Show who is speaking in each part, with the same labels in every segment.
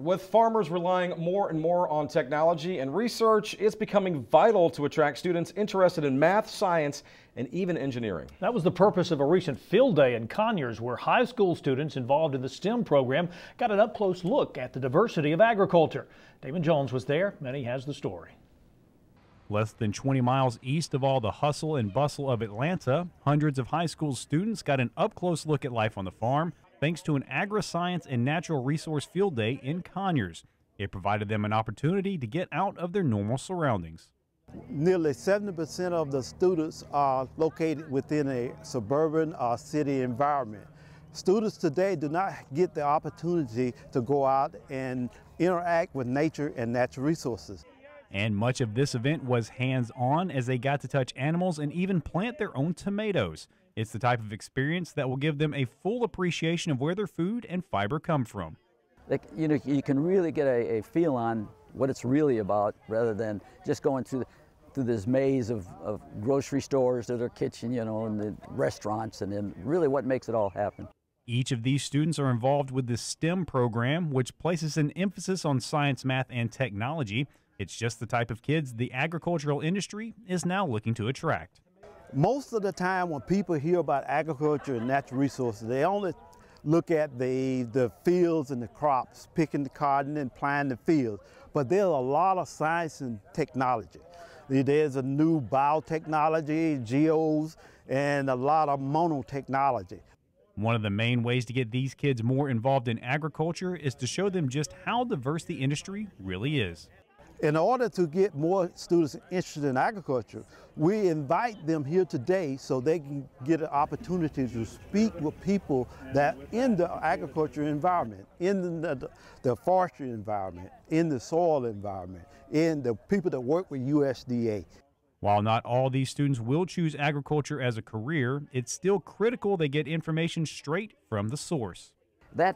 Speaker 1: With farmers relying more and more on technology and research, it's becoming vital to attract students interested in math, science, and even engineering.
Speaker 2: That was the purpose of a recent field day in Conyers, where high school students involved in the STEM program got an up-close look at the diversity of agriculture. Damon Jones was there, and he has the story.
Speaker 3: Less than 20 miles east of all the hustle and bustle of Atlanta, hundreds of high school students got an up-close look at life on the farm thanks to an agri-science and natural resource field day in Conyers. It provided them an opportunity to get out of their normal surroundings.
Speaker 4: Nearly 70% of the students are located within a suburban or city environment. Students today do not get the opportunity to go out and interact with nature and natural resources.
Speaker 3: And much of this event was hands-on as they got to touch animals and even plant their own tomatoes. It's the type of experience that will give them a full appreciation of where their food and fiber come from.
Speaker 5: You can really get a feel on what it's really about rather than just going through this maze of grocery stores to their kitchen, and the restaurants, and then really what makes it all happen.
Speaker 3: Each of these students are involved with the STEM program, which places an emphasis on science, math, and technology. It's just the type of kids the agricultural industry is now looking to attract.
Speaker 4: Most of the time when people hear about agriculture and natural resources, they only look at the fields and the crops, picking the cotton and planting the fields. But there's a lot of science and technology. There's a new biotechnology, geos, and a lot of monotechnology.
Speaker 3: One of the main ways to get these kids more involved in agriculture is to show them just how diverse the industry really is.
Speaker 4: In order to get more students interested in agriculture, we invite them here today so they can get an opportunity to speak with people that in the agriculture environment, in the forestry environment, in the soil environment, in the people that work with USDA.
Speaker 3: While not all these students will choose agriculture as a career, it's still critical they get information straight from the source.
Speaker 5: That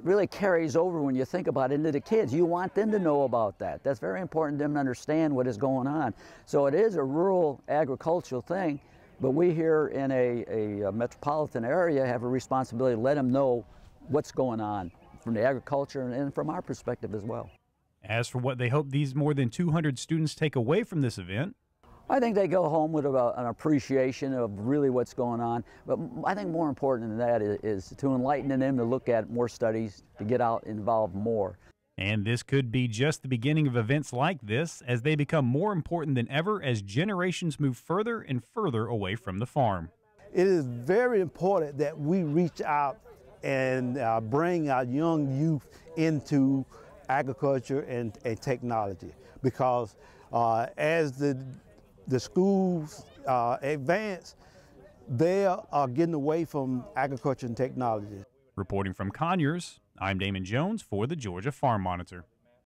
Speaker 5: really carries over when you think about it into the kids. You want them to know about that. That's very important to them to understand what is going on. So it is a rural agricultural thing, but we here in a metropolitan area have a responsibility to let them know what's going on from the agriculture and from our perspective as well.
Speaker 3: As for what they hope these more than 200 students take away from this event,
Speaker 5: I think they go home with an appreciation of really what's going on, but I think more important than that is to enlighten them to look at more studies, to get out involved more.
Speaker 3: And this could be just the beginning of events like this as they become more important than ever as generations move further and further away from the farm.
Speaker 4: It is very important that we reach out and bring our young youth into agriculture and technology, because as the schools advance, they are getting away from agriculture and technology.
Speaker 3: Reporting from Conyers, I'm Damon Jones for the Georgia Farm Monitor.